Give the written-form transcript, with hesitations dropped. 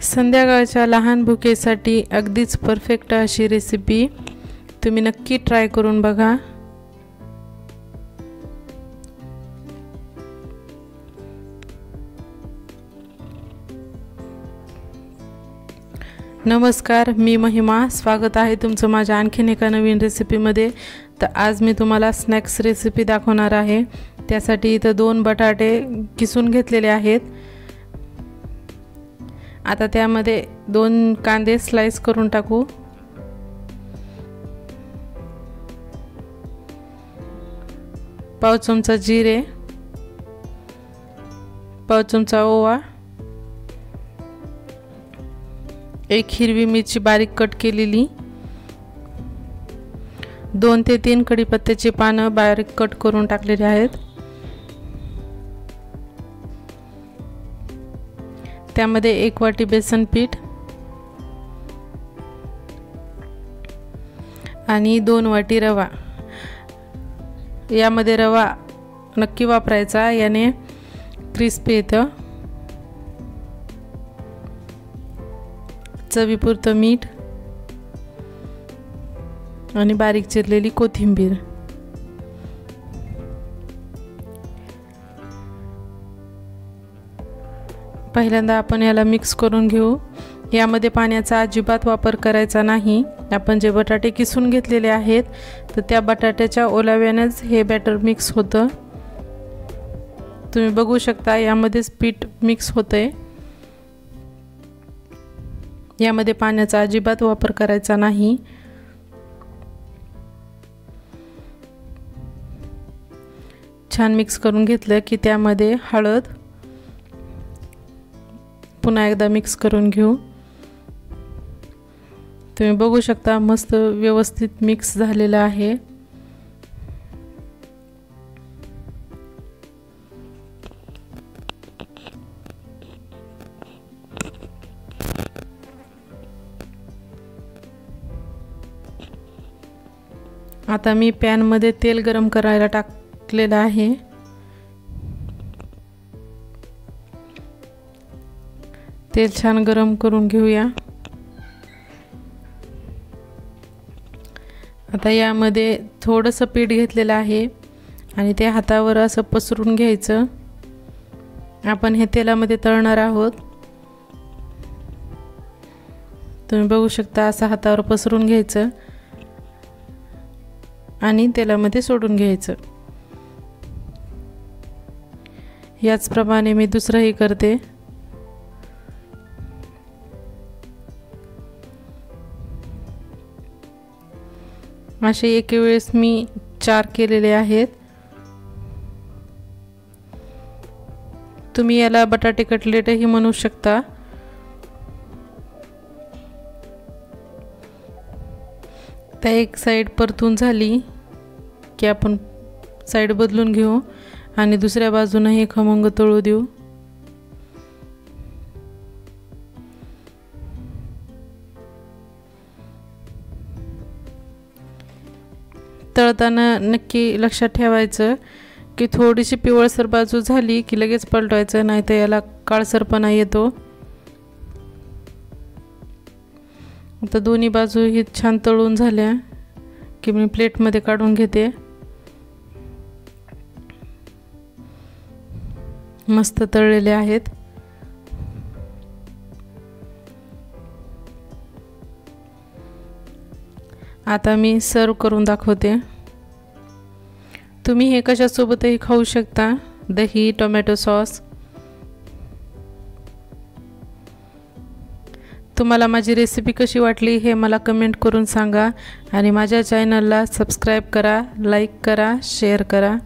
संध्याकाळच्या लहान भुकेसाठी अगदीच परफेक्ट अशी रेसिपी तुम्ही नक्की ट्राय करून बघा। नमस्कार, मी महिमा, स्वागत आहे तुमचं माझ्या आणखीन एका नवीन रेसिपीमध्ये। तर आज मी तुम्हाला स्नॅक्स रेसिपी दाखवणार आहे। त्यासाठी इथं 2 बटाटे किसून घेतलेले आहेत। आता त्यामध्ये 2 कांदे स्लाइस करून टाकू। पाव चमचा जिरे, पाव चमचा ओवा, 1 हिरवी मिरची बारीक कट केलेली, 2 ते 3 कढीपत्त्याची पानं बारीक कट करून टाकलेली आहेत। त्यामध्ये 1 वाटी बेसन पीठ आणि 2 वाटी रवा। यामध्ये रवा नक्की वापरायचा, याने क्रिस्पी येतं। चवीपुरतं मीठ आणि बारीक चिरलेली कोथिंबीर। पहिल्यांदा आपण याला मिक्स करून घेऊ। यामध्ये पाण्याचा अजिबात वापर करायचा नाही। आपण जे बटाटे किसून घेतलेले आहेत तर त्या बटाट्याच्या ओलाव्यानेच हे बॅटर मिक्स होतं। तुम्ही बघू शकता यामध्येच पीठ मिक्स होतंय। यामध्ये पाण्याचा अजिबात वापर करायचा नाही। छान मिक्स करून घेतलं की त्यामध्ये हळद पुन्हा एकदा मिक्स करून घेऊ। तुम्ही बघू शकता मस्त व्यवस्थित मिक्स झालेलं आहे। आता मी पॅन मध्ये तेल गरम करायला टाकलेलं आहे। तेल छान गरम करून घेऊया। आता यामध्ये थोडंसं पीठ घेतलेलं आहे आणि ते हातावर असं पसरून घ्यायचं। आपण हे तेलामध्ये तळणार आहोत। तुम्ही बघू शकता असं हातावर पसरून घ्यायचं आणि तेलामध्ये सोडून घ्यायचं। याचप्रमाणे मी दुसरंही करते। असे एके वेळेस मी 4 केलेले आहेत। तुम्ही याला बटाटे कटलेटही म्हणू शकता। त्या एक साइड परतून झाली की आपण साइड बदलून घेऊ आणि दुसऱ्या बाजूने खमंग तळू देऊ। तळताना नक्की लक्षात ठेवायचं की थोडीशी पिवळसर बाजू झाली की लगेच पलटवायचं, नाहीतर याला काळसरपणा येतो। आता दोन्ही बाजू ही छान तळून झाल्या की मी प्लेटमध्ये काढून घेते। मस्त तळलेले आहेत। आता मी सर्व करून दाखवते। तुम्ही हे कशासोबतही खाऊ शकता, दही, टोमॅटो सॉस। तुम्हाला माझी रेसिपी कशी वाटली हे मला कमेंट करून सांगा आणि माझ्या चॅनलला सबस्क्राइब करा, लाईक करा, शेअर करा।